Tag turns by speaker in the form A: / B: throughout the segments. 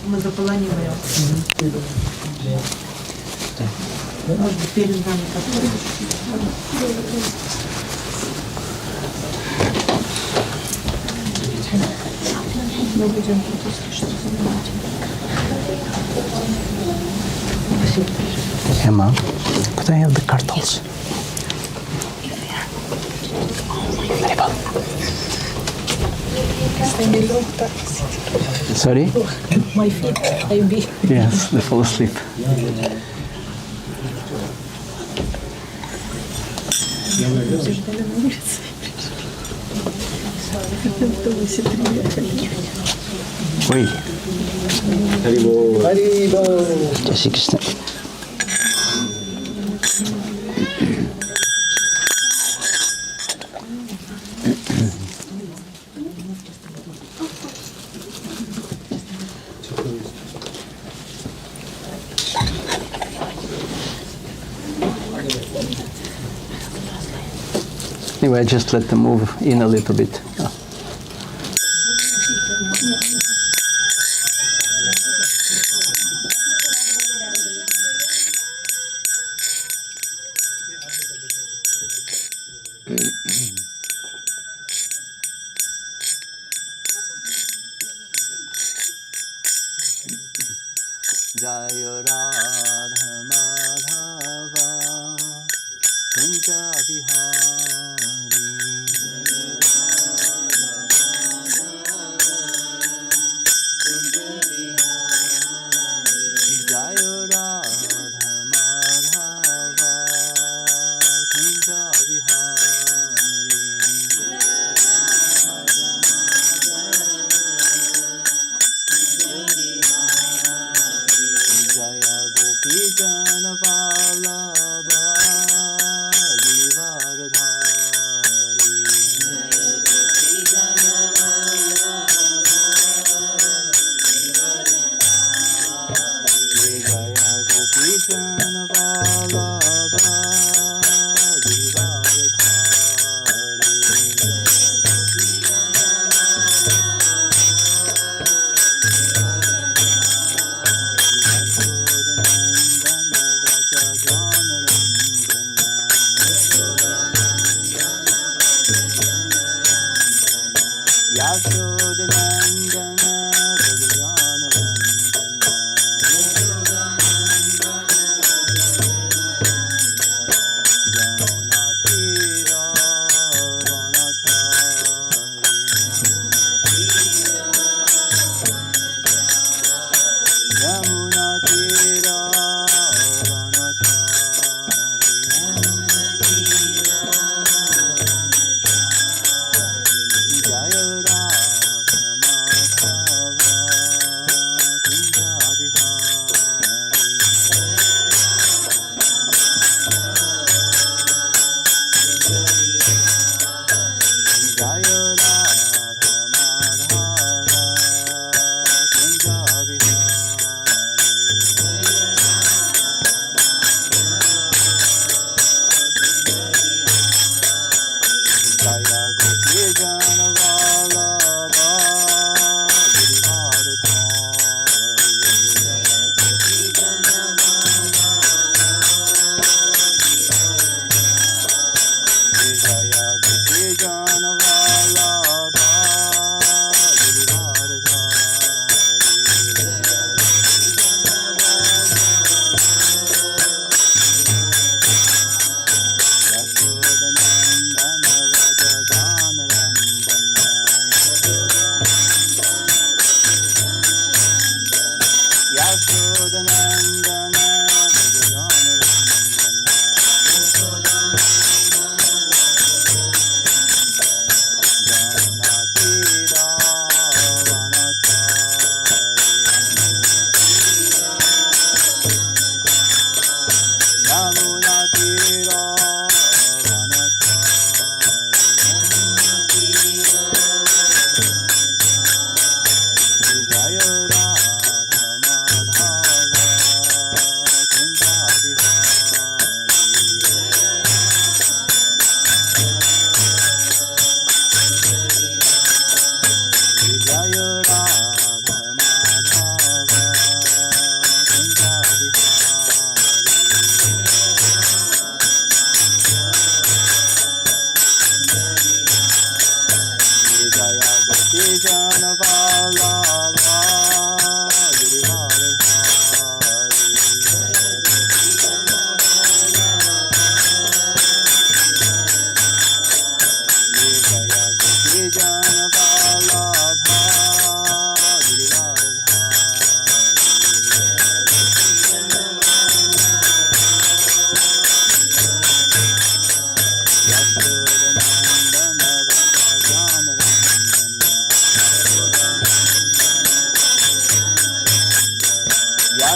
A: Мы заполониваем. Может быть, перед нами как-то. Мы будем тут, если что, занимать.
B: Emma, but I have the cartels. Sorry?
A: My feet, maybe.
B: Yes, they fall asleep. Oi. Jai Shri Krishna. Anyway, I just let them move in a little bit. Yeah. Jaya Radha Madhava Kunja Bihari Jaya Radha Madhava Kunja Bihari Jaya Gopi Jana Vallabha Givardhari Jaya Gopi Jana Vallabha Yashodanandana Vraja Jana Vandana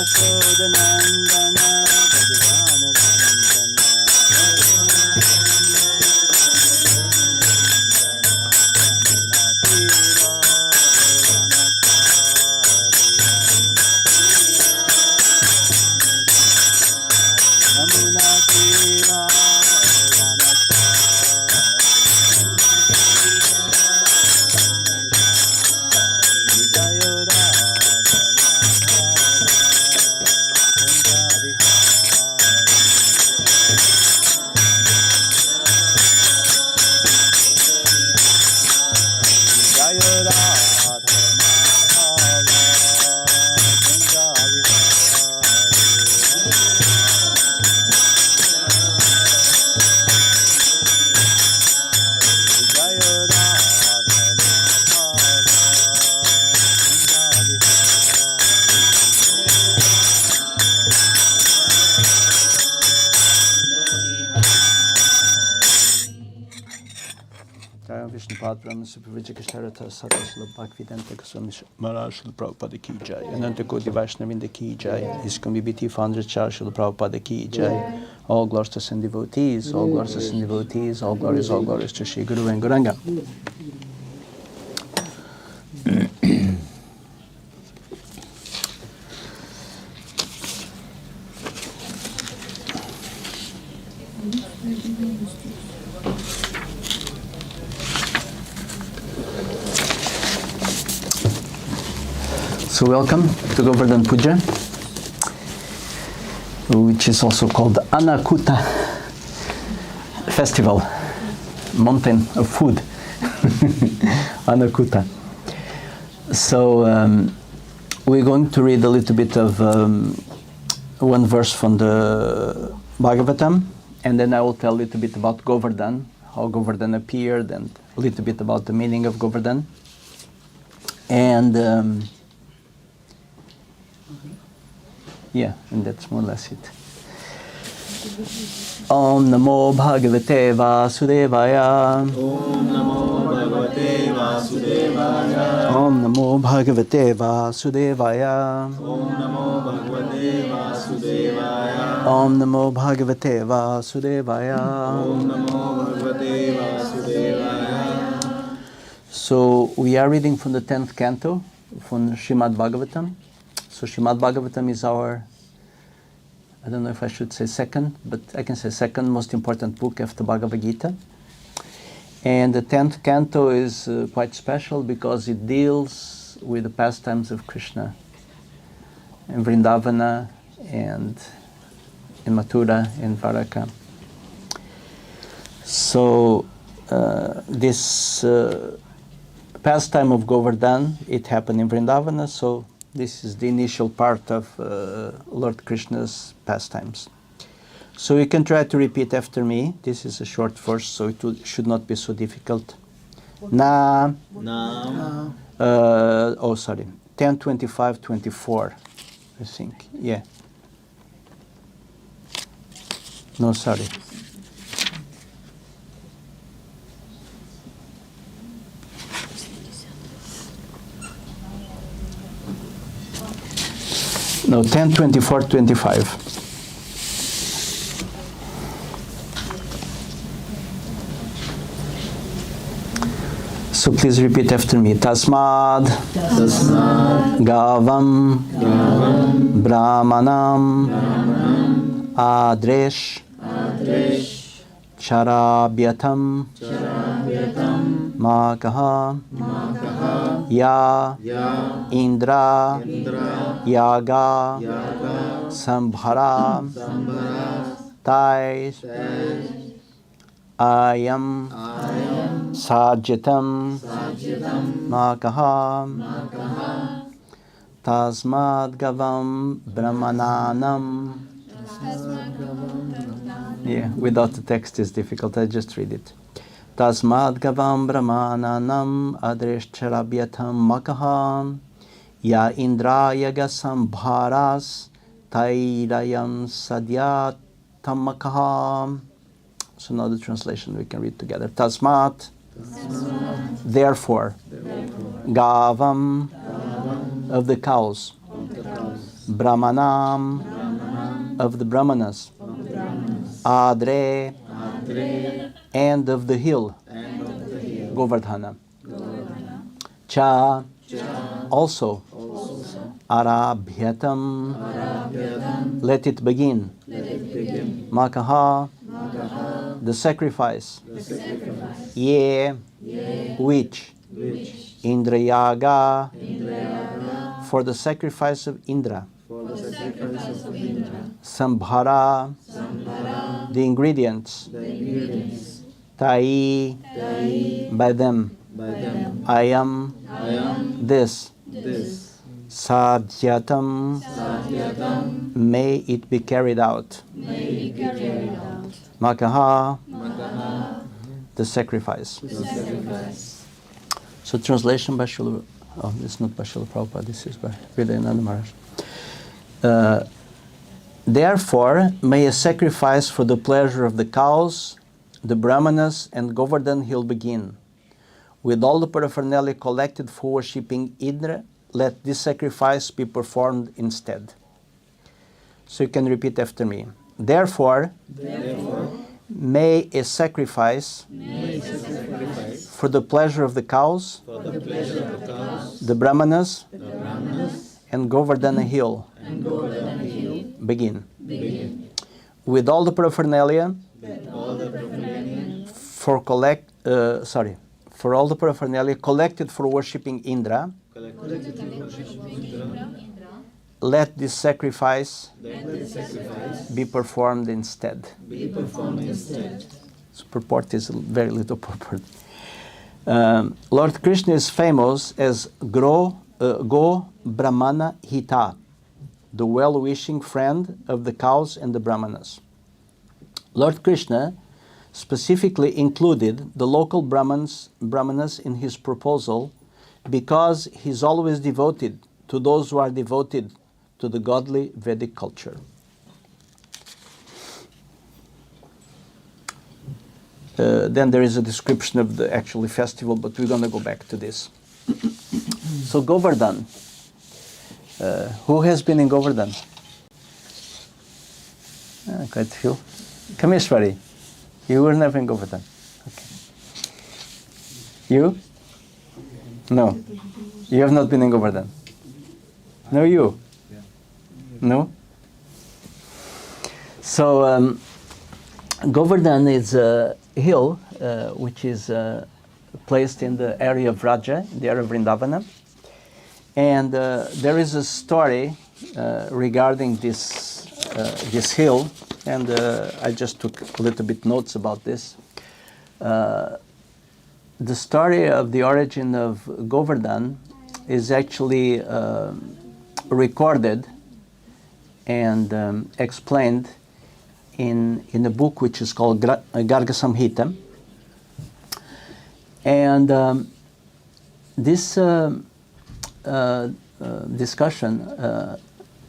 B: Yashodanandana Bhajana Vishnupada Brahma Supervijaya Kashtarata Sarasla Bhaktivedanta Goswami Maharaj Srila Prabhupada Ki Jai Ananta Koti Vaishnavinda Ki Jai ISKCON BBT Founder Char Srila Prabhupada Ki Jai. All glories to Sin devotees, all glories to Sin devotees, all glories to Shri Guru and Gauranga. So welcome to Govardhan Puja, which is also called the Annakuta Festival, mountain of food, Annakuta. So we're going to read a little bit of one verse from the Bhagavatam, and then I will tell a little bit about Govardhan, how Govardhan appeared, and a little bit about the meaning of Govardhan. And and that's more or less it. Om Namo Bhagavate Vasudevaya.
C: Om Namo Bhagavate Vasudevaya.
B: Om Namo Bhagavate Vasudevaya.
C: Om Namo Bhagavate Vasudevaya.
B: Om Namo Bhagavate Vasudevaya.
C: Om Namo Bhagavate Vasudevaya.
B: So we are reading from the 10th canto from Srimad Bhagavatam. So Srimad Bhagavatam is our, I don't know if I should say second, but I can say second most important book after Bhagavad Gita. And the 10th canto is quite special because it deals with the pastimes of Krishna in Vrindavana and in Mathura and Dwaraka. So this pastime of Govardhan, it happened in Vrindavana, so this is the initial part of Lord Krishna's pastimes. So you can try to repeat after me. This is a short verse, so it should not be so difficult. Na. 10, 25, 24, I think. Yeah. No, sorry. No, 10, 24, 25. So please repeat after me. Tasmad Gavam Brahmanam Adresh Charabhyatam Makaha Ya Indra Yaga Sambhara Tais Ayam Sajitam Makaha Tasmad Gavam Brahmananam. Yeah, without the text is difficult, I just read it. Tasmad Gavam Brahmananam Adreshcharabhyatam Makaham Ya Indrayaga Sambharas Tairayam Sadhyatammakaham. So now the translation we can read together. Tasmat, therefore, Gavam, of the cows, Brahmanam, of the Brahmanas, Adre, and of the hill, Govardhana. Cha, also, Arabhyatam, let it begin. Makaha, the sacrifice. Ye, which. Indrayaga, for the sacrifice of Indra. Sambhara, the ingredients. Tai, by them. Ayam, this. Sadhyatam, may it be carried out. Makaha, the sacrifice. So translation by Srila, oh, this is not by Srila Prabhupada, this is by Hridayananda Maharaj. Therefore, may a sacrifice for the pleasure of the cows, the Brahmanas, and Govardhan hill begin. With all the paraphernalia collected for worshipping Indra, let this sacrifice be performed instead. So you can repeat after me. Therefore, may a sacrifice for the pleasure of the cows, the Brahmanas, and Govardhan hill begin. With all the paraphernalia for all the paraphernalia collected for worshipping Indra, let this sacrifice be performed instead. So purport is very little purport. Lord Krishna is famous as Go Brahmana Hita, the well-wishing friend of the cows and the Brahmanas. Lord Krishna specifically included the local Brahmanas in his proposal because he is always devoted to those who are devoted to the godly Vedic culture. Then there is a description of the actual festival, but we're going to go back to this. So Govardhan. Who has been in Govardhan? Quite a few. Kameshwari, you were never in Govardhan. Okay. You? No. You have not been in Govardhan. No, you? No? So Govardhan is a hill which is placed in the area of Raja, the area of Vrindavana. And there is a story regarding this hill, and I just took a little bit notes about this. The story of the origin of Govardhan is actually recorded and explained in a book which is called Garga Samhita. And this discussion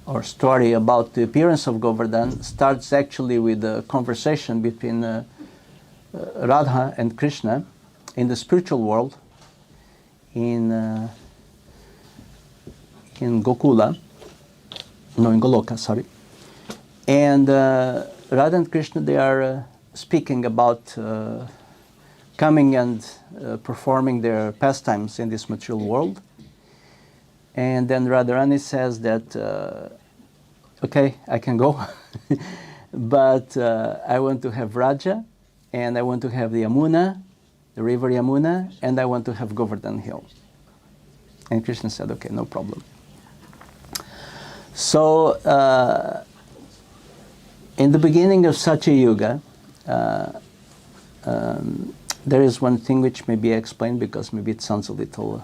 B: or story about the appearance of Govardhan starts actually with a conversation between Radha and Krishna in the spiritual world in Gokula, no, in Goloka, sorry. And Radha and Krishna, they are speaking about coming and performing their pastimes in this material world. And then Radharani says that, okay, I can go, but I want to have Raja, and I want to have the Yamuna, the river Yamuna, and I want to have Govardhan hill. And Krishna said, okay, no problem. So, in the beginning of Satya Yuga, there is one thing which may be explained because maybe it sounds a little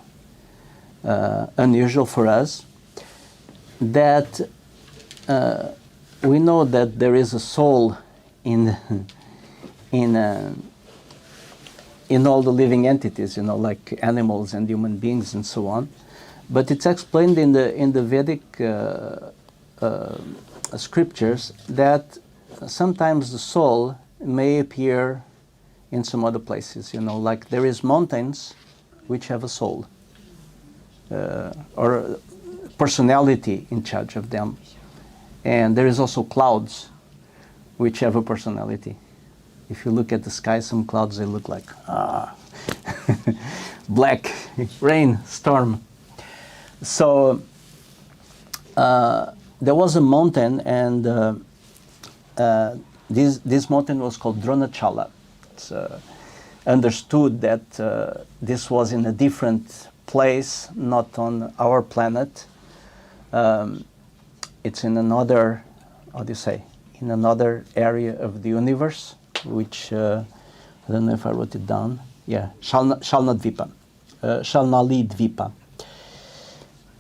B: unusual for us, that we know that there is a soul in all the living entities, like animals and human beings and so on. But it's explained in the Vedic scriptures that sometimes the soul may appear in some other places. Like there is mountains which have a soul, or personality in charge of them. And there is also clouds, which have a personality. If you look at the sky, some clouds, they look like black, rain, storm. So there was a mountain, and this mountain was called Dronachala. It's understood that this was in a different place, not on our planet. It's in another, how do you say, in another area of the universe, which, I don't know if I wrote it down. Yeah, Shalnadvipa, Shalnali Dvipa.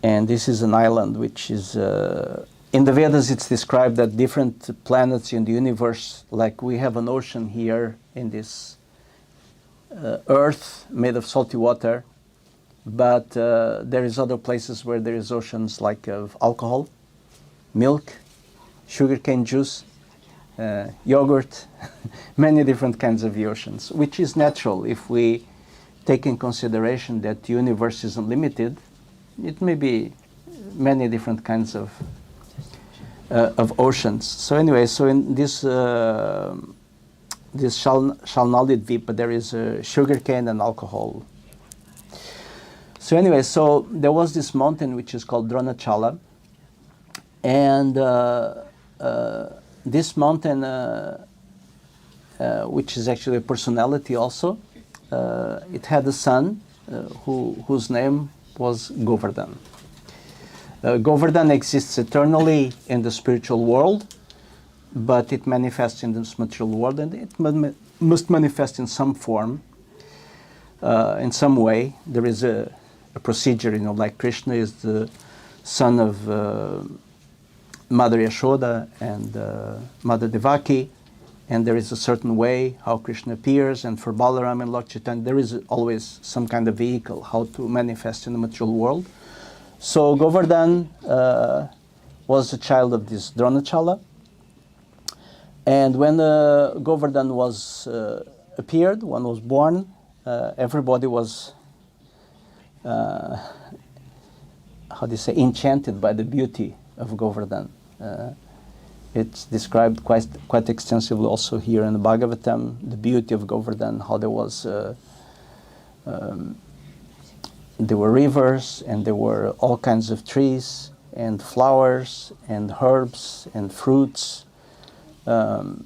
B: And this is an island which is, in the Vedas it's described that different planets in the universe, like we have an ocean here in this earth made of salty water, but there is other places where there is oceans like of alcohol, milk, sugarcane juice, yogurt, many different kinds of the oceans, which is natural if we take in consideration that the universe is unlimited. It may be many different kinds of oceans. So anyway, so in this this Shalnali Dvipa, there is sugarcane and alcohol. So anyway, so there was this mountain which is called Dronachala, and this mountain, which is actually a personality also, it had a son whose name was Govardhan. Govardhan exists eternally in the spiritual world, but it manifests in this material world, and it must manifest in some form, in some way. There is a procedure, like Krishna is the son of Mother Yashoda and Mother Devaki, and there is a certain way how Krishna appears, and for Balaram and Lord Chaitanya, there is always some kind of vehicle how to manifest in the material world. So Govardhan was a child of this Dronachala, and when Govardhan was appeared, one was born, everybody was how do you say, enchanted by the beauty of Govardhan. It's described quite extensively also here in the Bhagavatam, the beauty of Govardhan, how there was there were rivers, and there were all kinds of trees and flowers and herbs and fruits. Very,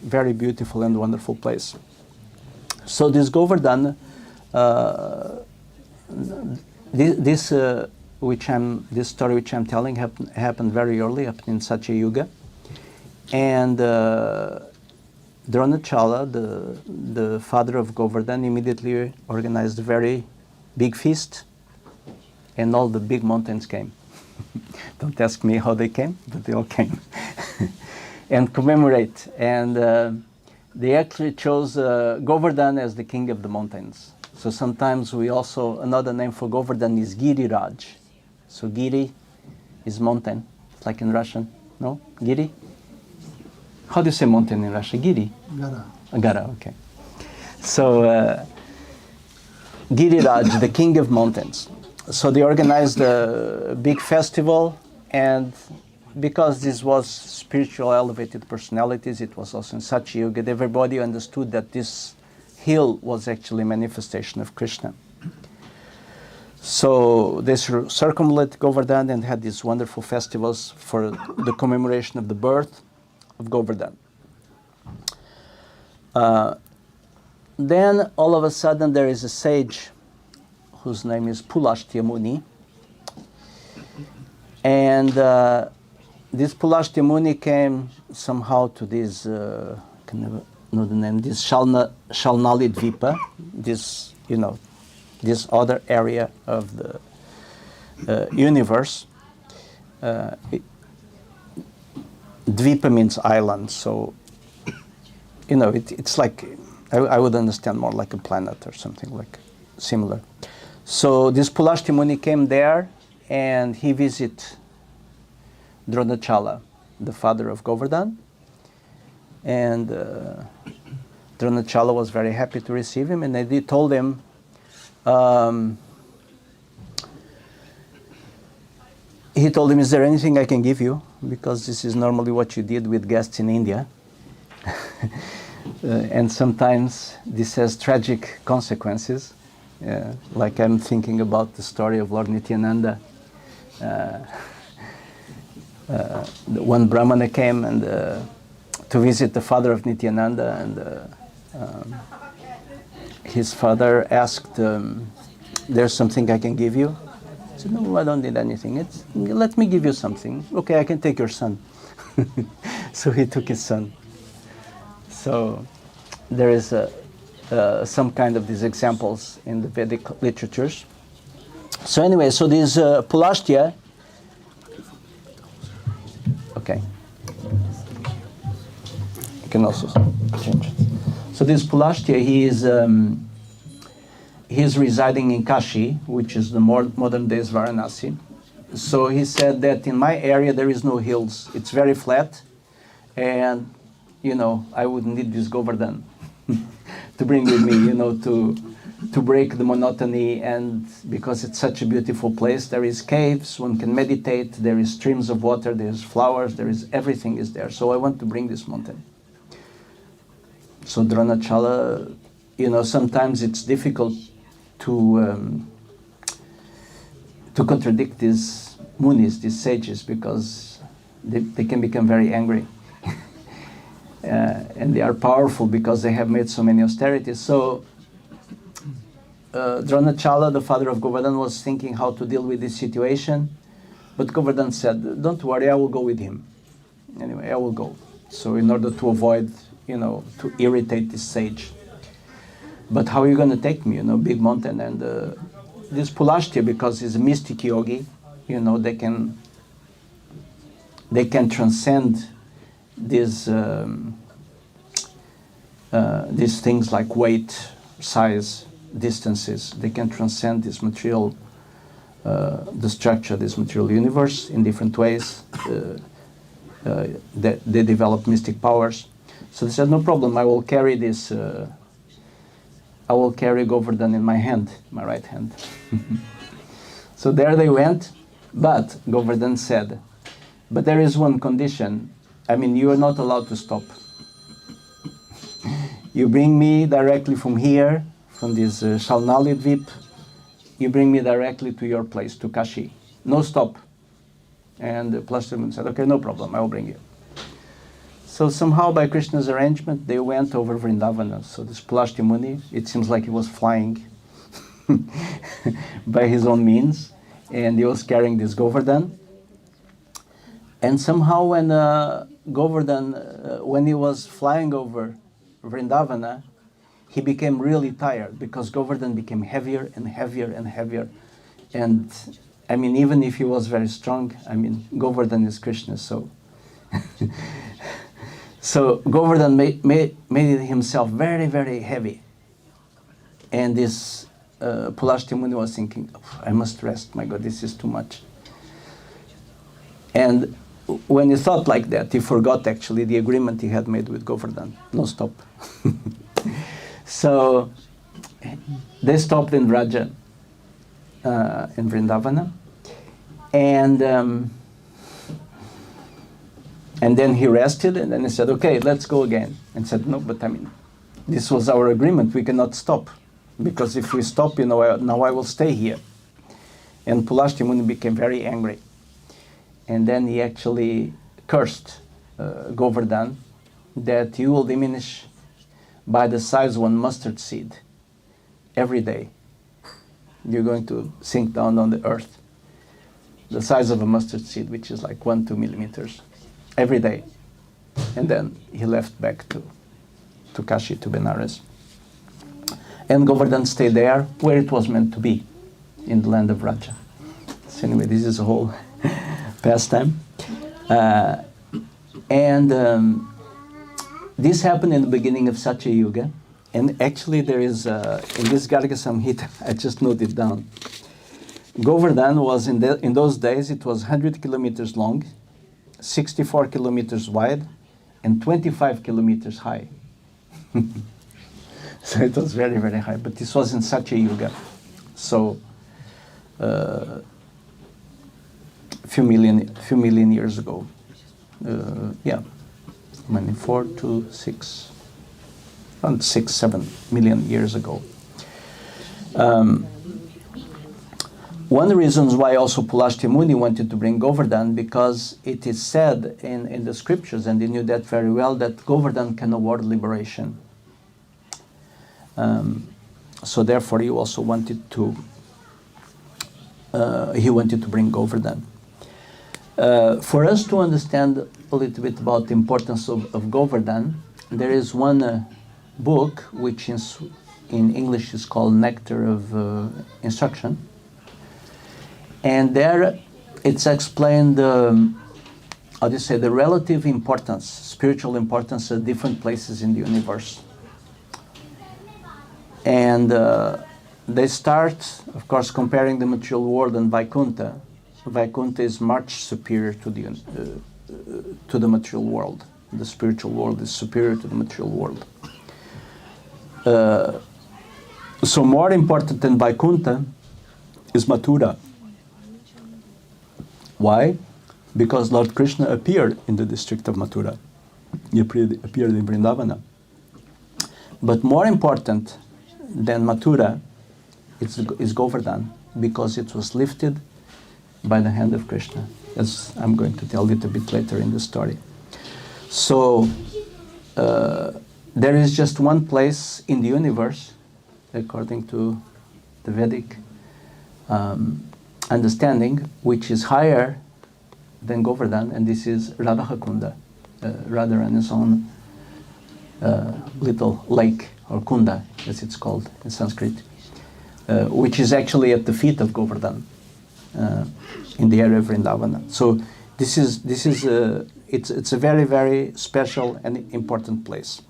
B: very beautiful and wonderful place. So this Govardhan, this story which I'm telling happened very early, happened in Satya Yuga, and Dronachala, the father of Govardhan, immediately organized a very big feast, and all the big mountains came. Don't ask me how they came, but they all came. And commemorate. And they actually chose Govardhan as the king of the mountains. So sometimes we also, another name for Govardhan is Giriraj. So Giri is mountain. It's like in Russian, no? Giri? How do you say mountain in Russian? Giri?
D: Gara.
B: Gara, okay. So Giriraj, the king of mountains. So they organized a big festival, and because this was spiritual elevated personalities, it was also in Satya Yuga, everybody understood that this hill was actually a manifestation of Krishna. So they circumambulated Govardhan and had these wonderful festivals for the commemoration of the birth of Govardhan. Then all of a sudden there is a sage whose name is Pulastya Muni, and this Pulastya Muni came somehow to this, I can never know the name, this Shalnali Dvipa, this, this other area of the universe. Dvipa means island, so, it's like, I would understand more like a planet or something like similar. So this Pulastya Muni came there, and he visited Dronachala, the father of Govardhan, and Dronachala was very happy to receive him, and they told him, he told him, is there anything I can give you? Because this is normally what you did with guests in India. And sometimes this has tragic consequences. Like I'm thinking about the story of Lord Nityananda. One Brahmana came and to visit the father of Nityananda, and his father asked, there's something I can give you? He said, no, I don't need anything. Let me give you something. Okay, I can take your son. So he took his son. So there is some kind of these examples in the Vedic literatures. So anyway, so this Pulastya, okay, you can also change it. So this Pulastya, he is residing in Kashi, which is the modern day Varanasi. So he said that in my area there is no hills. It's very flat, and you know, I would need this Govardhan to bring with me, you know, to break the monotony. And because it's such a beautiful place, there is caves, one can meditate, there is streams of water, there's flowers, there is everything is there. So I want to bring this mountain. So Dronachala, you know, sometimes it's difficult to contradict these munis, these sages, because they can become very angry. And they are powerful because they have made so many austerities. So Dronachala, the father of Govardhan, was thinking how to deal with this situation. But Govardhan said, don't worry, I will go with him. Anyway, I will go. So in order to avoid, you know, to irritate this sage. But how are you going to take me, you know, big mountain? And this Pulastya, because he's a mystic yogi, you know, they can transcend these things like weight, size, distances. They can transcend this material, the structure, this material universe in different ways. They develop mystic powers. So they said, no problem, I will carry this. I will carry Govardhan in my hand, my right hand. So there they went, but Govardhan said, but there is one condition. I mean, you are not allowed to stop. You bring me directly from here, from this Shalnali Dvip, you bring me directly to your place, to Kashi. No stop. And the Pulastya said, okay, no problem, I will bring you. So somehow by Krishna's arrangement, they went over Vrindavana. So this Pulastya Muni, it seems like he was flying by his own means, and he was carrying this Govardhan. And somehow when Govardhan, when he was flying over Vrindavana, he became really tired because Govardhan became heavier and heavier and heavier. And I mean, even if he was very strong, I mean, Govardhan is Krishna, so. So Govardhan made himself very, very heavy. And this Pulastya Muni was thinking, oh, I must rest, my God, this is too much. And when he thought like that, he forgot actually the agreement he had made with Govardhan. No stop. So they stopped in Vraja, in Vrindavana. And then he rested, and then he said, okay, let's go again. And said, no, but I mean, this was our agreement. We cannot stop. Because if we stop, you know, now I will stay here. And Pulastya Muni became very angry. And then he actually cursed Govardhan that you will diminish by the size of one mustard seed every day. You're going to sink down on the earth. The size of a mustard seed, which is like 1-2 millimeters, every day. And then he left back to Kashi, to Benares. And Govardhan stayed there where it was meant to be, in the land of Vraja. So anyway, this is a whole pastime. This happened in the beginning of Satya Yuga. And actually there is, in this Garga Samhita, I just noted down, Govardhan was, in those days, it was 100 kilometers long, 64 kilometers wide, and 25 kilometers high. So it was very, very high. But this was in few million years ago. Yeah, I mean 4 to 6, around 6-7 million years ago. One of the reasons why also Pulashti Muni wanted to bring Govardhan, because it is said in the scriptures, and they knew that very well, that Govardhan can award liberation. So therefore, he also wanted to bring Govardhan. For us to understand a little bit about the importance of Govardhan, there is one book which in English is called Nectar of Instruction. And there it's explained, how do you say, the relative importance, spiritual importance of different places in the universe. And they start, of course, comparing the material world and Vaikuntha. Vaikuntha is much superior to the material world. The spiritual world is superior to the material world. So more important than Vaikuntha is Mathura. Why? Because Lord Krishna appeared in the district of Mathura. He appeared in Vrindavana. But more important than Mathura is Govardhan, because it was lifted by the hand of Krishna, as I'm going to tell a little bit later in the story. So there is just one place in the universe, according to the Vedic understanding, which is higher than Govardhan, and this is Radhakunda, Radharani's own little lake, or Kunda, as it's called in Sanskrit, which is actually at the feet of Govardhan, in the area of Vrindavana. So it's a very, very special and important place.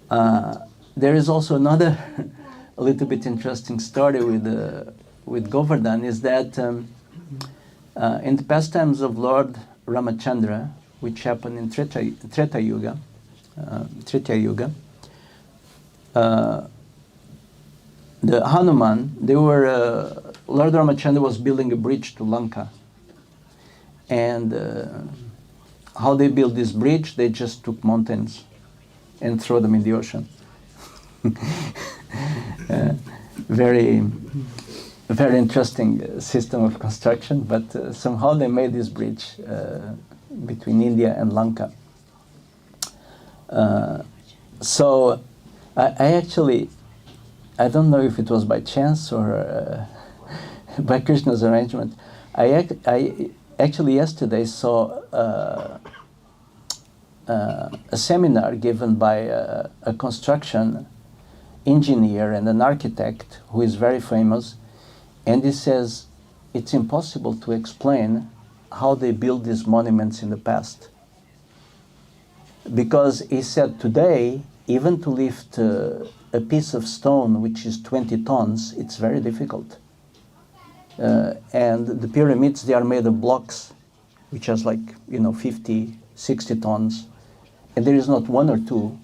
B: There is also another a little bit interesting story with Govardhan, is that in the pastimes of Lord Ramachandra, which happened in Treta Yuga, the Hanuman, Lord Ramachandra was building a bridge to Lanka. And how they built this bridge, they just took mountains and threw them in the ocean. Very interesting system of construction, but somehow they made this bridge between India and Lanka. So I don't know if it was by chance or by Krishna's arrangement. I actually yesterday saw a seminar given by a construction engineer and an architect who is very famous, and he says it's impossible to explain how they built these monuments in the past. Because he said today, even to lift a piece of stone which is 20 tons, it's very difficult. And the pyramids, they are made of blocks, which has 50, 60 tons. And there is not one or two,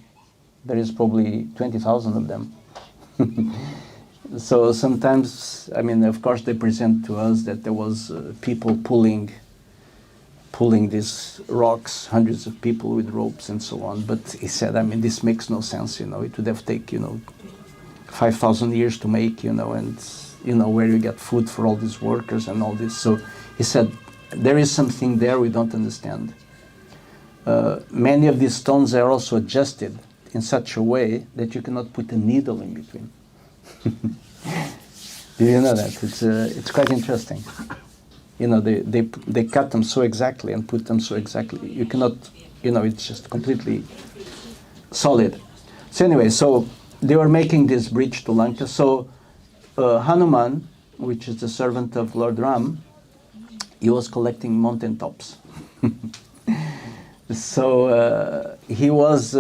B: there is probably 20,000 of them. So sometimes, of course, they present to us that there was people pulling these rocks, hundreds of people with ropes and so on. But he said, this makes no sense, it would have taken, 5,000 years to make, and, where you get food for all these workers and all this. So he said, there is something there we don't understand. Many of these stones are also adjusted in such a way that you cannot put a needle in between. Do you know that? It's quite interesting. They cut them so exactly and put them so exactly. You cannot, it's just completely solid. So anyway, so they were making this bridge to Lanka. So Hanuman, which is the servant of Lord Ram, he was collecting mountain tops. So he was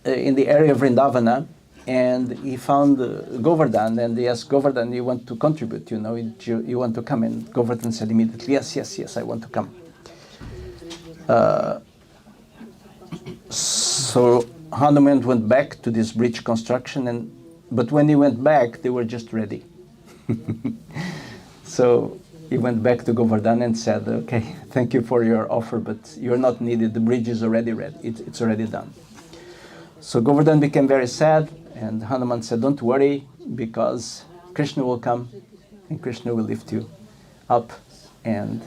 B: in the area of Vrindavana, and he found Govardhan, and he asked Govardhan, you want to contribute, you want to come? And Govardhan said immediately, yes, I want to come. So Hanuman went back to this bridge construction, but when he went back, they were just ready. So he went back to Govardhan and said, okay, thank you for your offer, but you're not needed. The bridge is already ready. It's already done. So Govardhan became very sad, and Hanuman said, don't worry, because Krishna will come, and Krishna will lift you up, and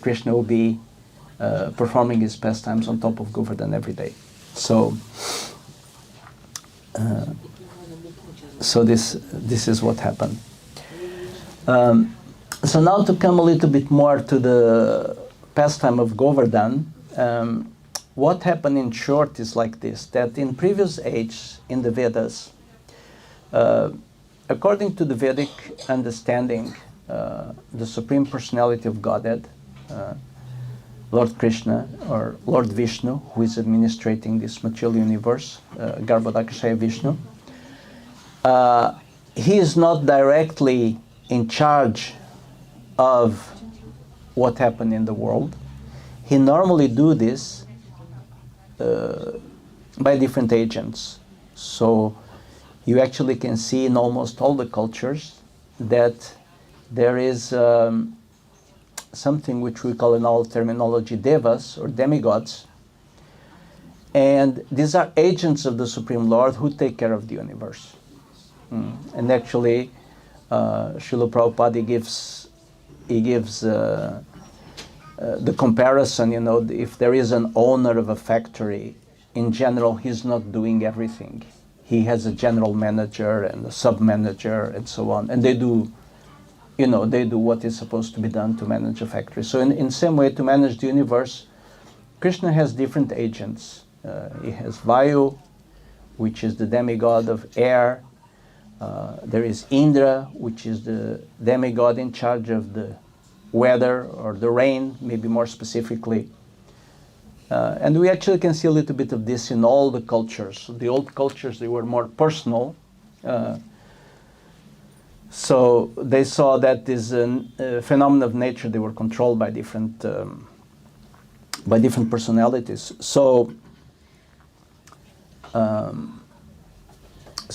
B: Krishna will be performing his pastimes on top of Govardhan every day. So this is what happened. So now to come a little bit more to the pastime of Govardhan, what happened in short is like this, that in previous age in the Vedas, according to the Vedic understanding, the Supreme Personality of Godhead, Lord Krishna or Lord Vishnu, who is administrating this material universe, Garbhodakashaya Vishnu, he is not directly in charge of what happened in the world. He normally do this by different agents. So you actually can see in almost all the cultures that there is something which we call in our terminology devas or demigods, and these are agents of the Supreme Lord who take care of the universe. And actually Srila Prabhupada gives the comparison, you know, if there is an owner of a factory, in general he's not doing everything. He has a general manager and a sub-manager and so on, and they do what is supposed to be done to manage a factory. So in same way, to manage the universe, Krishna has different agents. He has Vayu, which is the demigod of air. There is Indra, which is the demigod in charge of the weather or the rain, maybe more specifically. And we actually can see a little bit of this in all the cultures. The old cultures, they were more personal. So they saw that this phenomena of nature, they were controlled by different personalities. So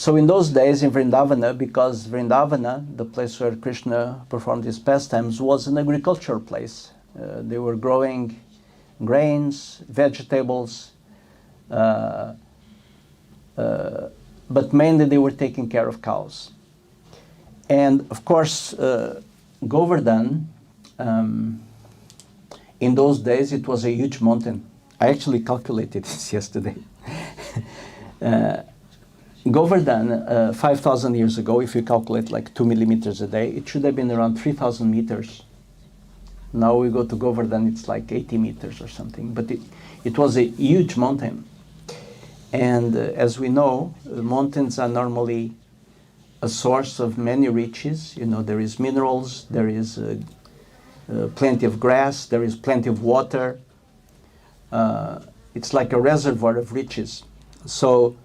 B: in those days in Vrindavana, because Vrindavana, the place where Krishna performed his pastimes, was an agricultural place. They were growing grains, vegetables, but mainly they were taking care of cows. And of course, Govardhan, in those days, it was a huge mountain. I actually calculated this yesterday. Govardhan, 5,000 years ago, if you calculate like 2 millimeters a day, it should have been around 3,000 meters. Now we go to Govardhan, it's like 80 meters or something. But it was a huge mountain. And as we know, mountains are normally a source of many riches. You know, there is minerals, there is plenty of grass, there is plenty of water. It's like a reservoir of riches. So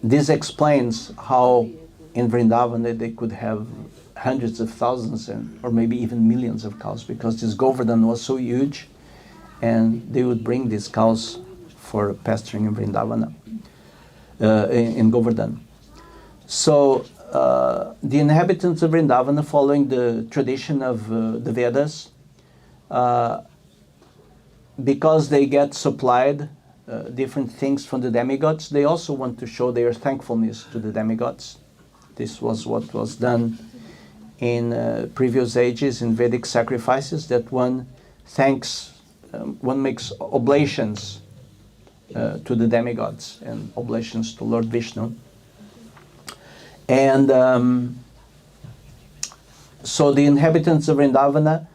B: this explains how in Vrindavan they could have hundreds of thousands or maybe even millions of cows, because this Govardhan was so huge, and they would bring these cows for pasturing in Vrindavana, in Govardhan. So the inhabitants of Vrindavana, following the tradition of the Vedas, because they get supplied different things from the demigods, they also want to show their thankfulness to the demigods. This was what was done in previous ages in Vedic sacrifices, that one makes oblations to the demigods and oblations to Lord Vishnu. And so the inhabitants of Vrindavana,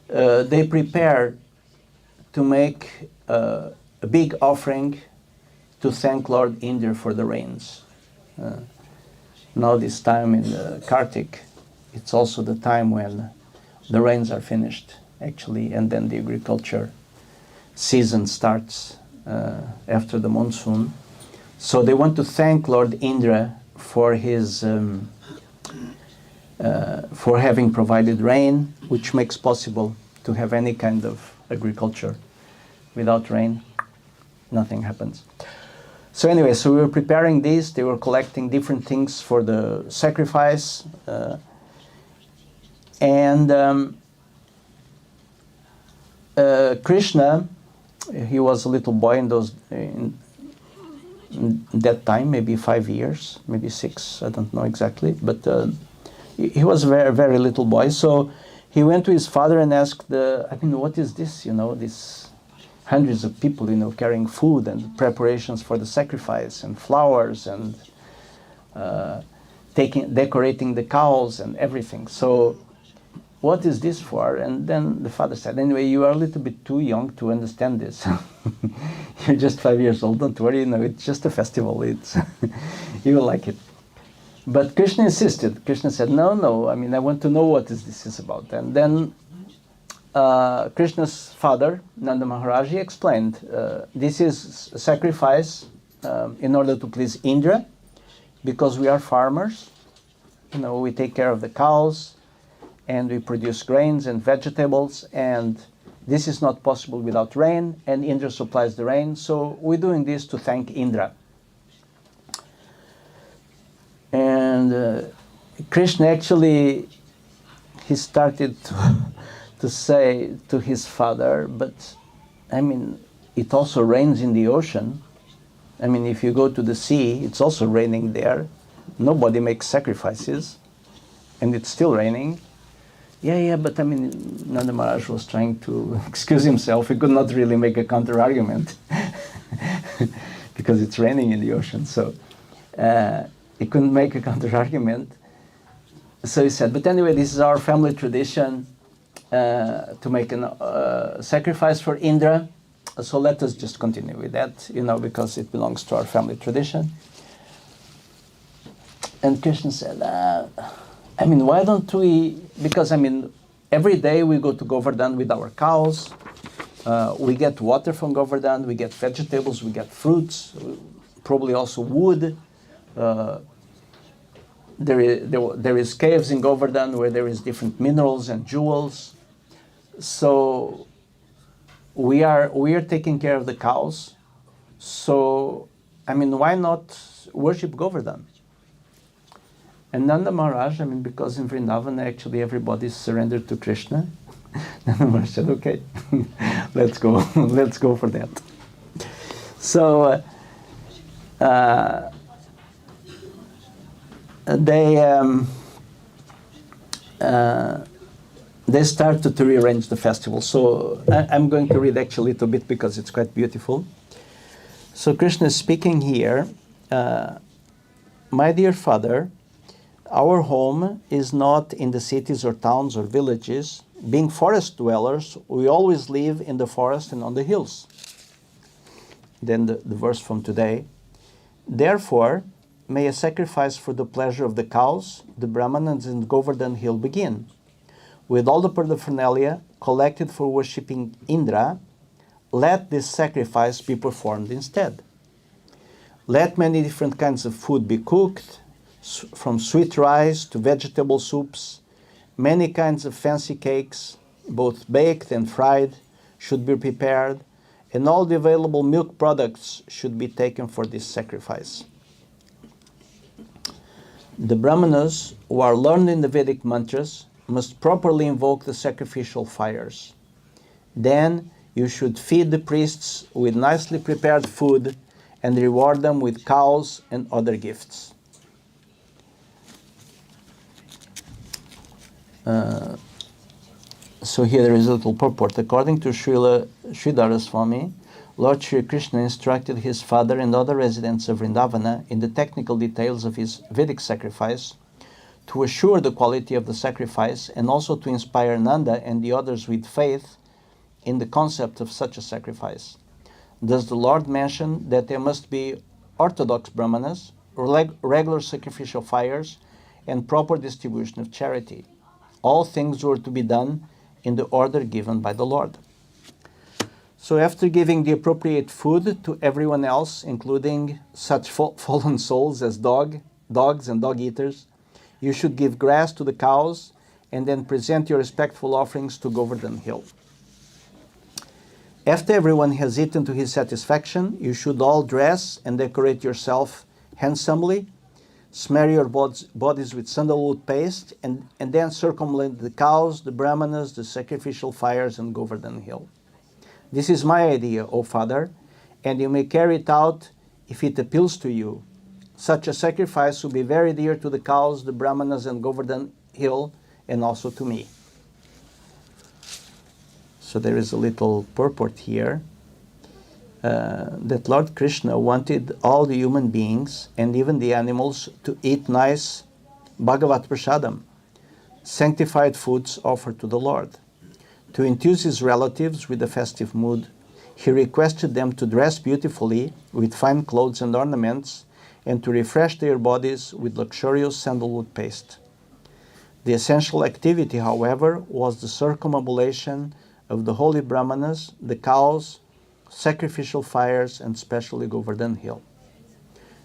B: they prepare to make a big offering to thank Lord Indra for the rains. Now this time in Kartik, it's also the time when the rains are finished, actually, and then the agriculture season starts after the monsoon. So they want to thank Lord Indra for his for having provided rain, which makes possible to have any kind of agriculture. Without rain, nothing happens. So anyway, so we were preparing this. They were collecting different things for the sacrifice, And Krishna, he was a little boy in that time, maybe 5 years, maybe 6, I don't know exactly, but he was a very, very little boy. So he went to his father and asked, what is this, these hundreds of people, carrying food and preparations for the sacrifice and flowers and decorating the cows and everything. So what is this for? And then the father said, anyway, you are a little bit too young to understand this. You're just 5 years old, don't worry, it's just a festival, you will like it. But Krishna insisted. Krishna said, no, I want to know what this is about. And then Krishna's father, Nanda Maharaj, explained, this is a sacrifice in order to please Indra, because we are farmers, we take care of the cows, and we produce grains and vegetables, and this is not possible without rain, and Indra supplies the rain, so we're doing this to thank Indra. And Krishna actually, he started to say to his father, but it also rains in the ocean. If you go to the sea, it's also raining there. Nobody makes sacrifices, and it's still raining. Yeah, but Nanda Maharaj was trying to excuse himself. He could not really make a counter-argument because it's raining in the ocean. So he couldn't make a counter-argument. So he said, but anyway, this is our family tradition to make a sacrifice for Indra. So let us just continue with that, because it belongs to our family tradition. And Krishna said, why don't we, because every day we go to Govardhan with our cows, we get water from Govardhan, we get vegetables, we get fruits, probably also wood. There is caves in Govardhan where there is different minerals and jewels. So we are taking care of the cows. So, why not worship Govardhan? And Nanda Maharaj, because in Vrindavan actually everybody is surrendered to Krishna, Nanda Maharaj said, okay, let's go for that. So they started to rearrange the festival. So I'm going to read actually a little bit because it's quite beautiful. So Krishna is speaking here, my dear father, our home is not in the cities or towns or villages. Being forest dwellers, we always live in the forest and on the hills. Then the verse from today. Therefore, may a sacrifice for the pleasure of the cows, the Brahmanas in Govardhan hill begin. With all the paraphernalia collected for worshipping Indra, let this sacrifice be performed instead. Let many different kinds of food be cooked, from sweet rice to vegetable soups. Many kinds of fancy cakes, both baked and fried, should be prepared, and all the available milk products should be taken for this sacrifice. The Brahmanas, who are learned in the Vedic mantras, must properly invoke the sacrificial fires. Then you should feed the priests with nicely prepared food and reward them with cows and other gifts. So here there is a little purport. According to Srila Sridhara Swami, Lord Shri Krishna instructed his father and other residents of Vrindavana in the technical details of his Vedic sacrifice to assure the quality of the sacrifice and also to inspire Nanda and the others with faith in the concept of such a sacrifice. Thus the Lord mentioned that there must be orthodox brahmanas, regular sacrificial fires, and proper distribution of charity. All things were to be done in the order given by the Lord. So after giving the appropriate food to everyone else, including such fallen souls as dogs and dog eaters, you should give grass to the cows and then present your respectful offerings to Govardhan Hill. After everyone has eaten to his satisfaction, you should all dress and decorate yourself handsomely, smear your bodies with sandalwood paste, and then circumambulate the cows, the brahmanas, the sacrificial fires, and Govardhan hill. This is my idea, O Father, and you may carry it out if it appeals to you. Such a sacrifice will be very dear to the cows, the brahmanas, and Govardhan hill, and also to me. So there is a little purport here that Lord Krishna wanted all the human beings and even the animals to eat nice Bhagavat Prasadam, sanctified foods offered to the Lord. To enthuse his relatives with a festive mood, he requested them to dress beautifully with fine clothes and ornaments and to refresh their bodies with luxurious sandalwood paste. The essential activity, however, was the circumambulation of the holy brahmanas, the cows, sacrificial fires, and especially Govardhan hill.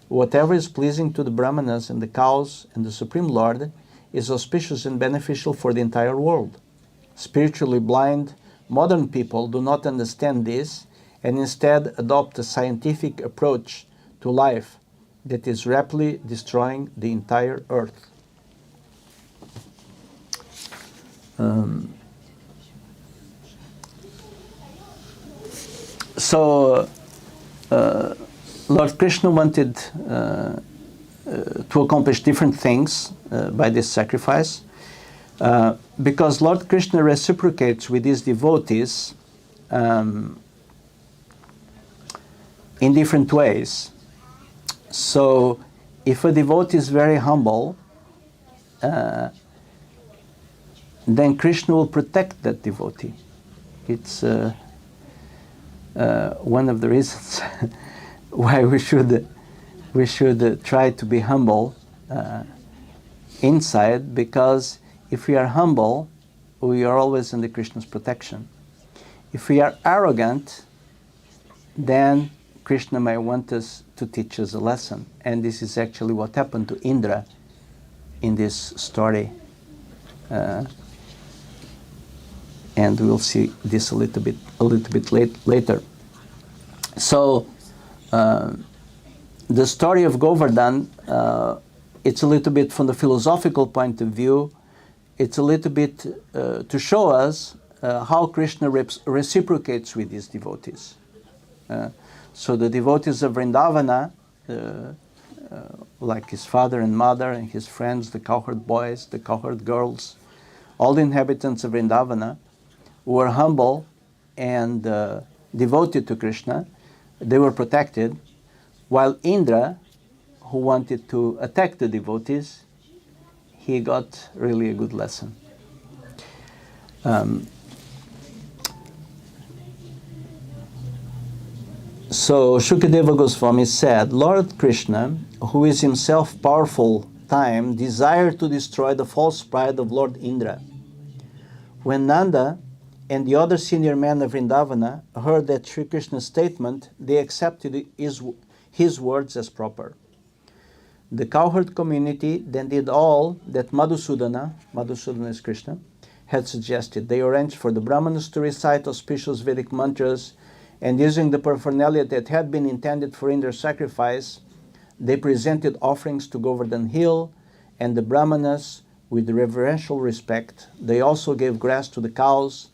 B: Whatever is pleasing to the brahmanas and the cows and the Supreme Lord is auspicious and beneficial for the entire world. Spiritually blind, modern people do not understand this and instead adopt a scientific approach to life that is rapidly destroying the entire earth. So Lord Krishna wanted to accomplish different things by this sacrifice, because Lord Krishna reciprocates with his devotees in different ways. So if a devotee is very humble, then Krishna will protect that devotee. It's one of the reasons why we should try to be humble inside, because if we are humble, we are always under Krishna's protection. If we are arrogant, then Krishna may want us to teach us a lesson, and this is actually what happened to Indra in this story. And we'll see this a little bit later. So the story of Govardhan, it's a little bit from the philosophical point of view. It's a little bit to show us how Krishna reciprocates with his devotees. So the devotees of Vrindavana, like his father and mother and his friends, the cowherd boys, the cowherd girls, all the inhabitants of Vrindavana, were humble and devoted to Krishna. They were protected, while Indra, who wanted to attack the devotees, he got really a good lesson. So Shukadeva Goswami said, Lord Krishna, who is himself powerful time, desired to destroy the false pride of Lord Indra. When Nanda and the other senior men of Vrindavana heard that Sri Krishna's statement, they accepted his words as proper. The cowherd community then did all that Madhusudana is Krishna, had suggested. They arranged for the Brahmanas to recite auspicious Vedic mantras, and using the paraphernalia that had been intended for Indra's sacrifice, they presented offerings to Govardhan hill and the Brahmanas with reverential respect. They also gave grass to the cows.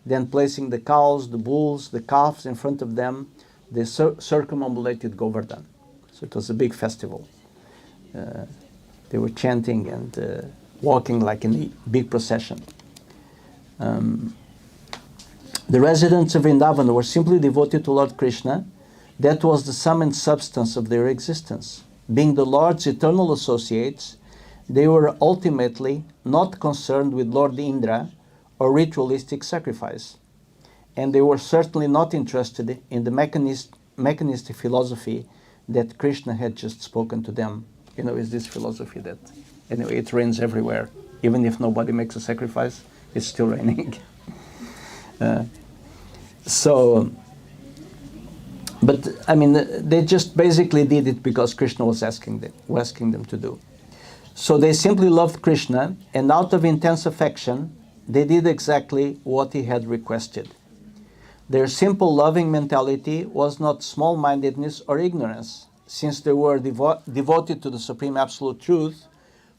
B: Then placing the cows, the bulls, the calves in front of them, they circumambulated Govardhan. So it was a big festival. They were chanting and walking like in a big procession. The residents of Vrindavan were simply devoted to Lord Krishna. That was the sum and substance of their existence. Being the Lord's eternal associates, they were ultimately not concerned with Lord Indra or ritualistic sacrifice. And they were certainly not interested in the mechanistic philosophy that Krishna had just spoken to them. You know, is this philosophy that, anyway, it rains everywhere. Even if nobody makes a sacrifice, it's still raining. But I mean, they just basically did it because Krishna was asking them to do. So they simply loved Krishna, and out of intense affection, they did exactly what he had requested. Their simple loving mentality was not small-mindedness or ignorance. since they were devoted to the Supreme Absolute Truth,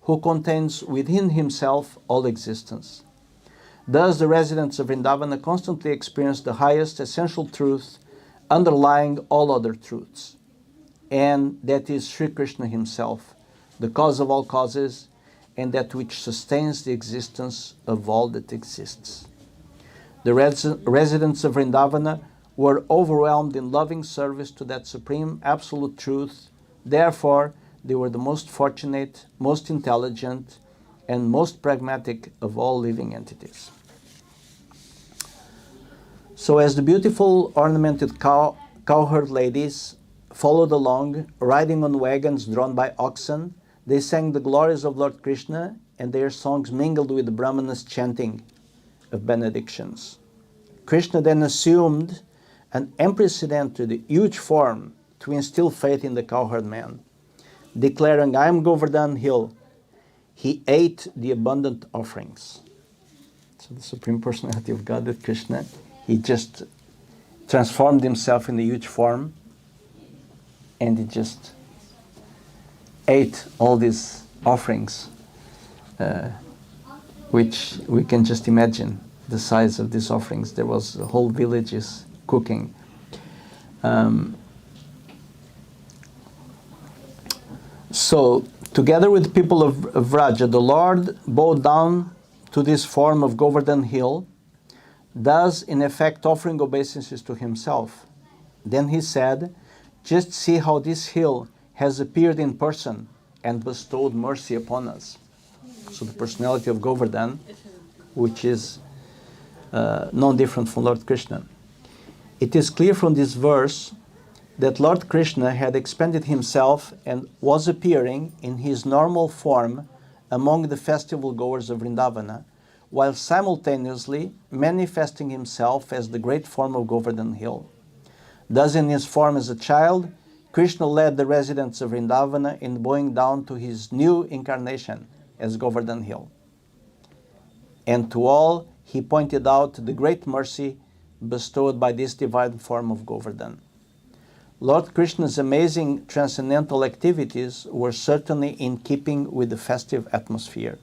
B: who contains within himself all existence. Thus, the residents of Vrindavana constantly experience the highest essential truth underlying all other truths, and that is Sri Krishna himself, the cause of all causes, and that which sustains the existence of all that exists. The residents of Vrindavana were overwhelmed in loving service to that supreme absolute truth. Therefore, they were the most fortunate, most intelligent, and most pragmatic of all living entities. So as the beautiful ornamented cowherd ladies followed along, riding on wagons drawn by oxen, they sang the glories of Lord Krishna, and their songs mingled with the Brahmanas' chanting of benedictions. Krishna then assumed an unprecedented huge form to instill faith in the cowherd man. Declaring, "I am Govardhan hill," he ate the abundant offerings. So the Supreme Personality of Godhead, Krishna, he just transformed himself in a huge form, and he just ate all these offerings, which we can just imagine the size of these offerings. There was whole villages cooking. So, together with the people of Vraja, the Lord bowed down to this form of Govardhan hill, thus in effect offering obeisances to himself. Then he said, "Just see how this hill has appeared in person and bestowed mercy upon us." So the personality of Govardhan, which is no different from Lord Krishna. It is clear from this verse that Lord Krishna had expanded himself and was appearing in his normal form among the festival goers of Vrindavana, while simultaneously manifesting himself as the great form of Govardhan hill. Thus, in his form as a child, Krishna led the residents of Vrindavana in bowing down to his new incarnation as Govardhan hill. And to all, he pointed out the great mercy bestowed by this divine form of Govardhan. Lord Krishna's amazing transcendental activities were certainly in keeping with the festive atmosphere.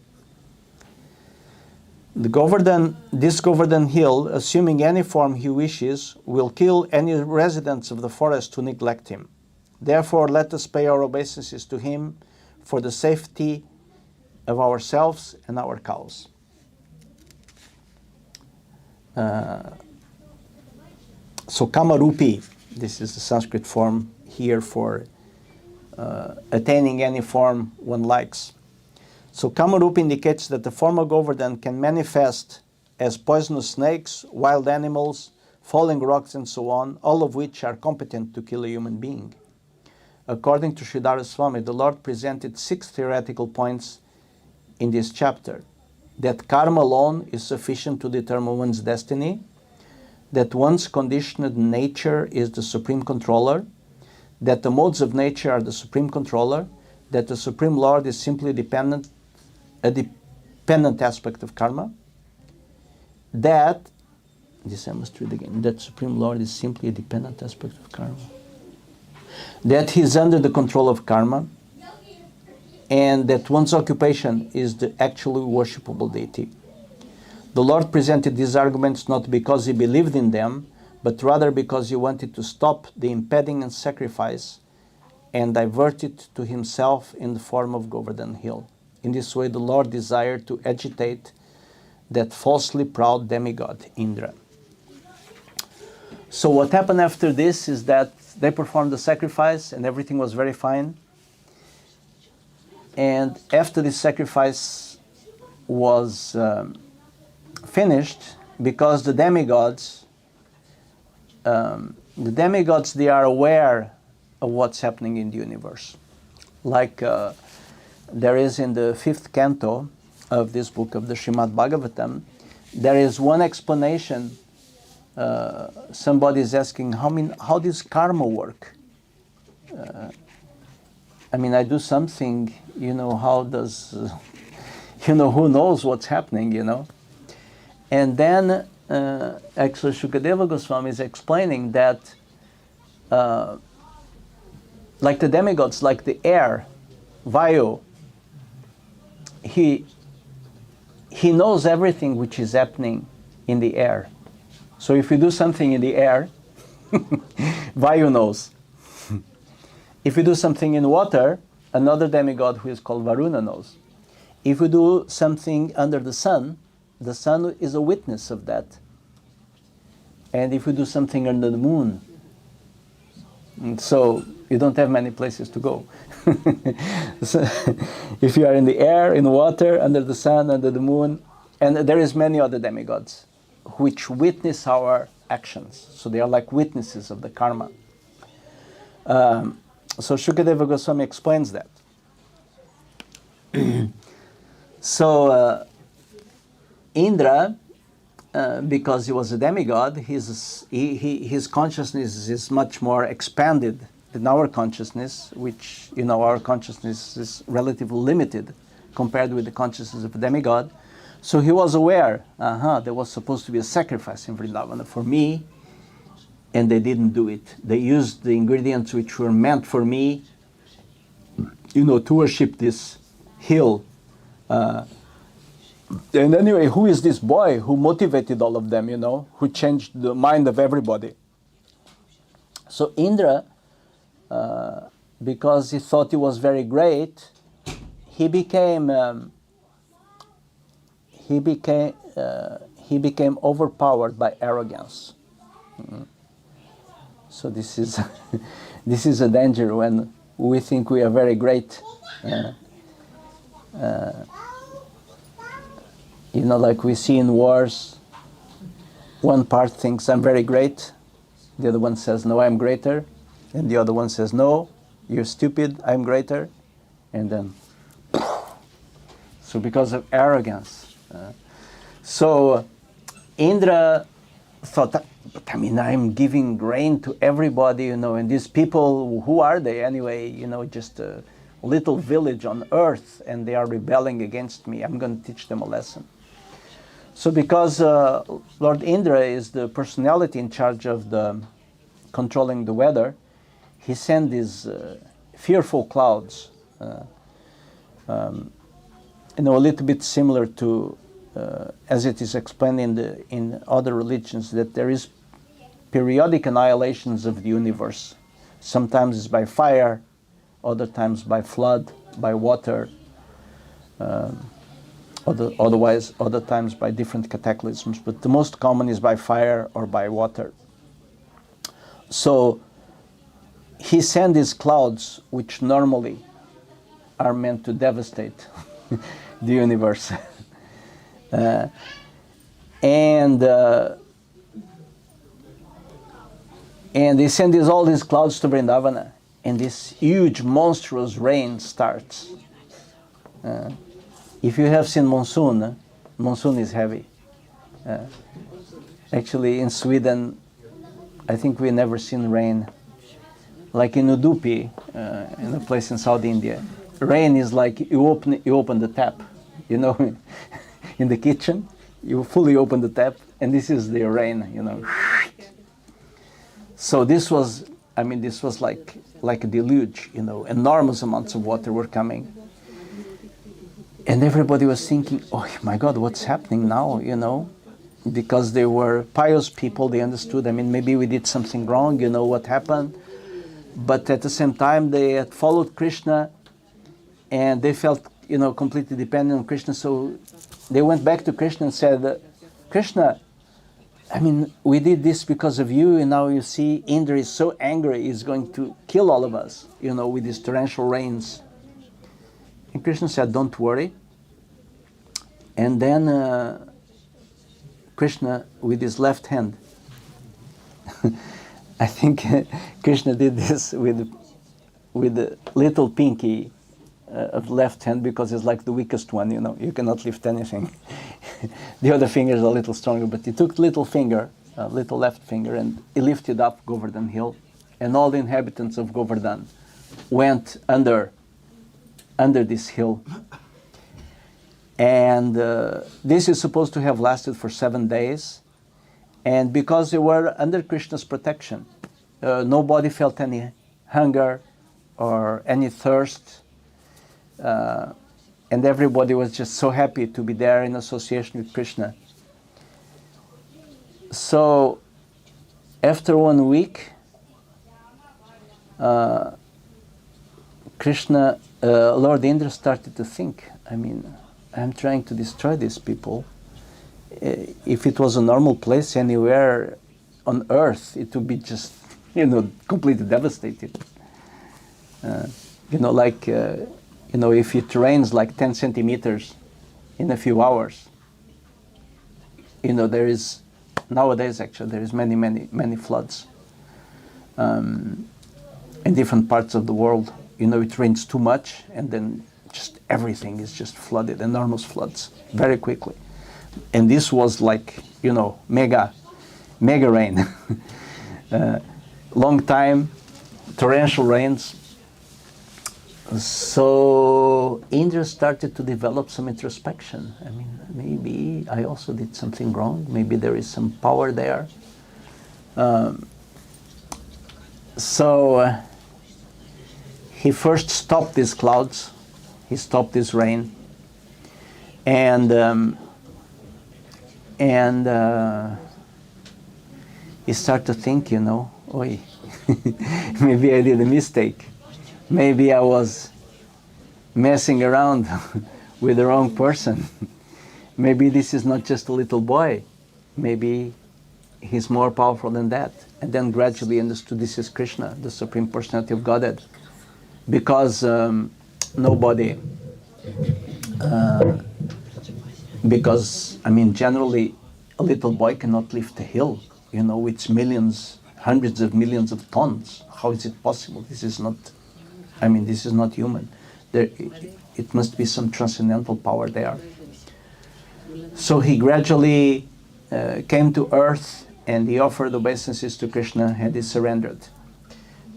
B: This Govardhan hill, assuming any form he wishes, will kill any residents of the forest who neglect him. Therefore, let us pay our obeisances to him for the safety of ourselves and our cows. So Kamarupi, this is the Sanskrit form here for attaining any form one likes. So Kamarupi indicates that the form of Govardhan can manifest as poisonous snakes, wild animals, falling rocks, and so on, all of which are competent to kill a human being. According to Sridhara Swami, the Lord presented 6 theoretical points in this chapter. That karma alone is sufficient to determine one's destiny, that one's conditioned nature is the supreme controller, that the modes of nature are the supreme controller, that the Supreme Lord is simply a dependent aspect of karma, that, this I must read again, that Supreme Lord is simply a dependent aspect of karma, that he is under the control of karma, and that one's occupation is the actually worshipable deity. The Lord presented these arguments not because he believed in them, but rather because he wanted to stop the impeding and sacrifice and divert it to himself in the form of Govardhan hill. In this way, the Lord desired to agitate that falsely proud demigod, Indra. So what happened after this is that they performed the sacrifice and everything was very fine. And after this sacrifice was finished, because the demigods, they are aware of what's happening in the universe. Like there is in the 5th canto of this book of the Srimad Bhagavatam, there is one explanation. Somebody is asking, how does karma work? I do something, how does, who knows what's happening, And then, actually, Shukadeva Goswami is explaining that like the demigods, like the air, Vayu, he knows everything which is happening in the air. So if you do something in the air, Vayu knows. If you do something in water, another demigod who is called Varuna knows. If you do something under the sun is a witness of that. And if you do something under the moon, so you don't have many places to go. So, if you are in the air, in water, under the sun, under the moon, and there is many other demigods which witness our actions. So they are like witnesses of the karma. So Shukadeva Goswami explains that. So Indra, because he was a demigod, his consciousness is much more expanded than our consciousness, which, our consciousness is relatively limited compared with the consciousness of a demigod. So he was aware, there was supposed to be a sacrifice in Vrindavan for me, and they didn't do it. They used the ingredients which were meant for me, to worship this hill. And anyway, who is this boy who motivated all of them, who changed the mind of everybody? So Indra, because he thought he was very great, he became overpowered by arrogance. So this is this is a danger when we think we are very great. Like we see in wars, one part thinks I'm very great, the other one says no, I'm greater, and the other one says no, you're stupid, I'm greater, and then so because of arrogance. So Indra thought, but I'm giving grain to everybody, and these people, who are they anyway? Just a little village on earth, and they are rebelling against me. I'm going to teach them a lesson. So because Lord Indra is the personality in charge of controlling the weather, he sent these fearful clouds, a little bit similar to, as it is explained in other religions, that there is periodic annihilations of the universe. Sometimes it's by fire, other times by flood, by water, other times by different cataclysms, but the most common is by fire or by water. So he sent these clouds, which normally are meant to devastate the universe. And he sent all these clouds to Vrindavana, and this huge, monstrous rain starts. If you have seen monsoon, monsoon is heavy. Actually, in Sweden, I think we never seen rain. Like in Udupi, in a place in South India, rain is like you open the tap, in the kitchen, you fully open the tap, and this is the rain, So this was like a deluge, enormous amounts of water were coming. And everybody was thinking, oh my God, what's happening now, Because they were pious people, they understood, maybe we did something wrong, what happened. But at the same time, they had followed Krishna, and they felt, completely dependent on Krishna. So they went back to Krishna and said, Krishna, we did this because of you, and now you see Indra is so angry, he's going to kill all of us, with these torrential rains. And Krishna said, don't worry. And then Krishna, with his left hand, I think Krishna did this with the little pinky of left hand, because it's like the weakest one, you cannot lift anything. The other finger is a little stronger, but he took little left finger, and he lifted up Govardhan hill, and all the inhabitants of Govardhan went under this hill. And this is supposed to have lasted for 7 days. And because they were under Krishna's protection, nobody felt any hunger or any thirst. And everybody was just so happy to be there in association with Krishna. So after 1 week, Krishna, Lord Indra started to think, I mean, I'm trying to destroy these people. If it was a normal place anywhere on earth, it would be just, completely devastated. If it rains like 10 centimeters in a few hours, there is, nowadays actually, there is many, many, many floods in different parts of the world. It rains too much and then just everything is just flooded, enormous floods, very quickly. And this was like, mega rain. Long time, torrential rains. So Indra started to develop some introspection. I mean, maybe I also did something wrong. Maybe there is some power there. So he first stopped these clouds. He stopped this rain. And he started to think, oi, maybe I did a mistake. Maybe I was messing around with the wrong person. Maybe this is not just a little boy. Maybe he's more powerful than that. And then gradually understood this is Krishna, the Supreme Personality of Godhead. Because generally a little boy cannot lift a hill, it's millions, hundreds of millions of tons. How is it possible? This is not human. It must be some transcendental power there. So he gradually came to earth and he offered obeisances to Krishna and he surrendered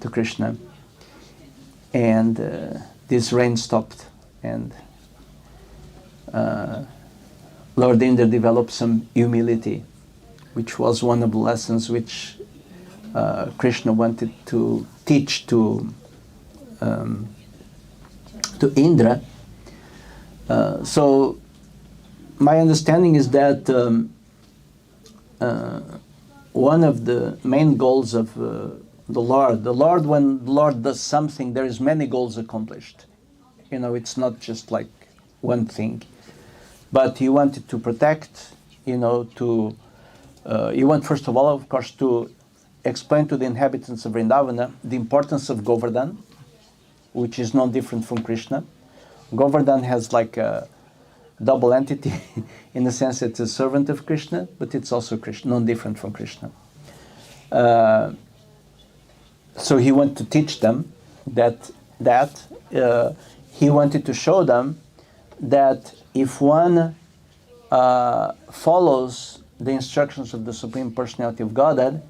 B: to Krishna. And this rain stopped and Lord Indra developed some humility, which was one of the lessons which Krishna wanted to teach to Indra. So my understanding is that one of the main goals of the Lord, when the Lord does something, there is many goals accomplished. It's not just like one thing. But he wanted to protect, he want first of all, of course, to explain to the inhabitants of Vrindavana the importance of Govardhan, which is not different from Krishna. Govardhan has like a double entity in the sense it's a servant of Krishna, but it's also Krishna, not different from Krishna. So he wanted to teach them that he wanted to show them that if one follows the instructions of the Supreme Personality of Godhead,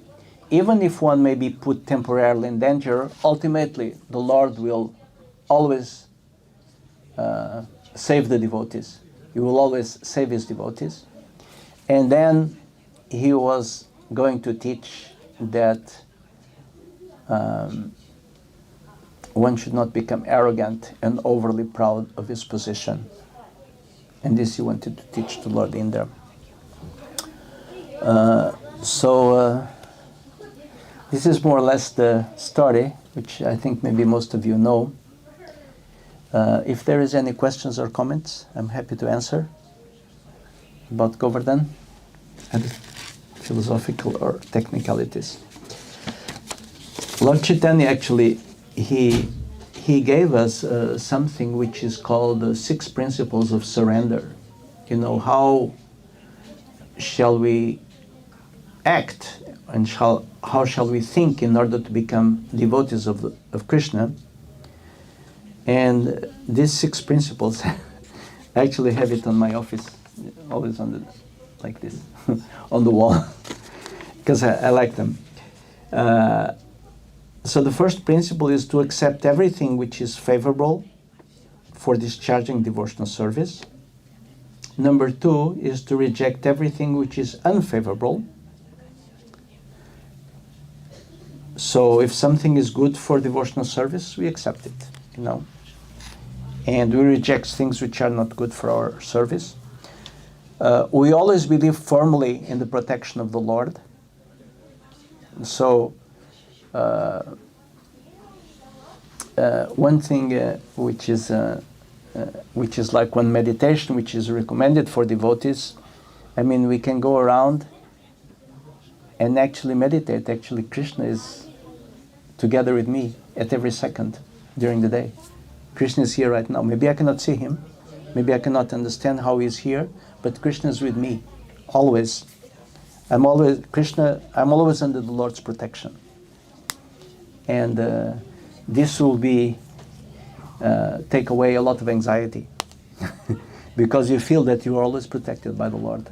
B: even if one may be put temporarily in danger, ultimately the Lord will always save the devotees. He will always save his devotees. And then he was going to teach that one should not become arrogant and overly proud of his position. And this he wanted to teach to Lord Indra. So this is more or less the story, which I think maybe most of you know. If there is any questions or comments, I'm happy to answer about Govardhan and philosophical or technicalities. Lord Chaitanya actually, he gave us something which is called the 6 principles of surrender. How shall we act and how shall we think in order to become devotees of Krishna? And these 6 principles, I actually have it on my office, always like this, on the wall, because I like them. So the first principle is to accept everything which is favorable for discharging devotional service. Number 2 is to reject everything which is unfavorable. So if something is good for devotional service, we accept it, and we reject things which are not good for our service. We always believe firmly in the protection of the Lord. So one thing which is like one meditation which is recommended for devotees, we can go around and actually meditate. Actually, Krishna is together with me at every second during the day. Krishna is here right now. Maybe I cannot see him. Maybe I cannot understand how he's here, but Krishna is with me, always. I'm always under the Lord's protection. And this will take away a lot of anxiety because you feel that you are always protected by the Lord.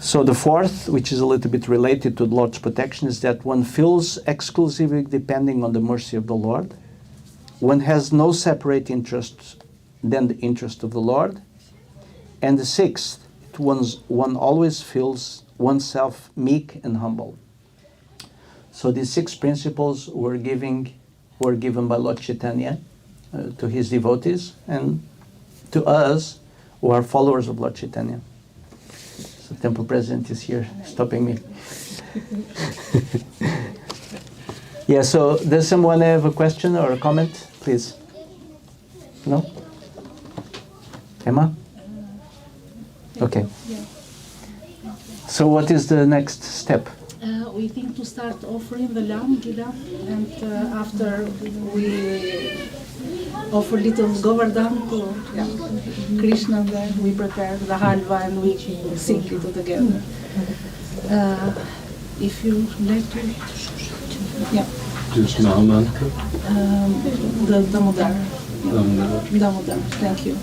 B: So the fourth, which is a little bit related to the Lord's protection, is that one feels exclusively depending on the mercy of the Lord. One has no separate interest than the interest of the Lord. And the sixth, one always feels oneself meek and humble. So these 6 principles were given by Lord Chaitanya to his devotees and to us who are followers of Lord Chaitanya. So temple president is here stopping me. Yeah, so does someone have a question or a comment? Please. No? Emma? Okay. So what is the next step?
A: We think to start offering the lamb, and after we offer little Govardhan to Krishna, then we prepare the halva and we sing it together. If you like to,
C: Just Mahamantra.
A: The Damodar. Damodar. Thank you.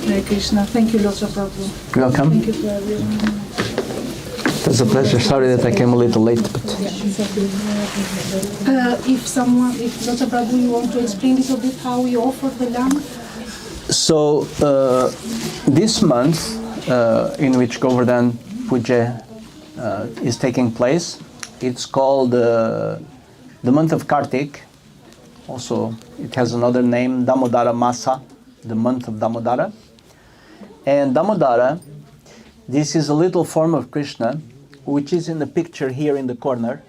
A: Hare Krishna. Thank you, Lord Prabhu.
B: You're welcome.
A: Thank you to everyone.
B: It was a pleasure. Sorry that I came a little late, but
A: If Dr. Prabhu, you want to explain a little bit how we offer the lamb?
B: so this month in which Govardhan Puja is taking place, it's called the month of Kartik. Also, it has another name, Damodara Masa, the month of Damodara. And Damodara, this is a little form of Krishna, which is in the picture here in the corner.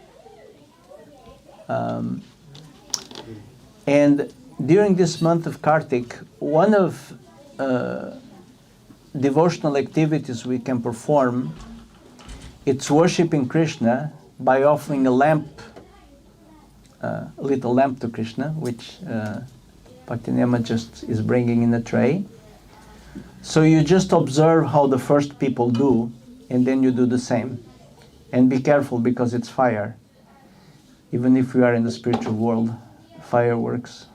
B: And during this month of Kartik, one of devotional activities we can perform, it's worshiping Krishna by offering a lamp, a little lamp to Krishna, which Bhaktinema just is bringing in a tray. So you just observe how the first people do, and then you do the same. And be careful because it's fire. Even if we are in the spiritual world, fire works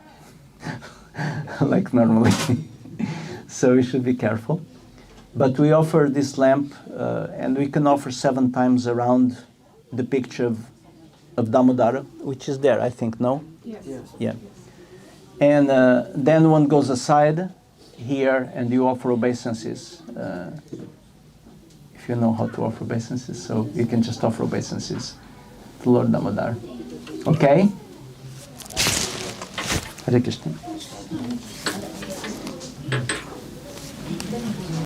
B: like normally. So we should be careful. But we offer this lamp, and we can offer 7 times around the picture of Damodara, which is there, I think, no?
A: Yes.
B: Yeah. And then one goes aside here and you offer obeisances. If you know how to offer obeisances, so you can just offer obeisances to Lord Damodar. Okay? Hare Krishna.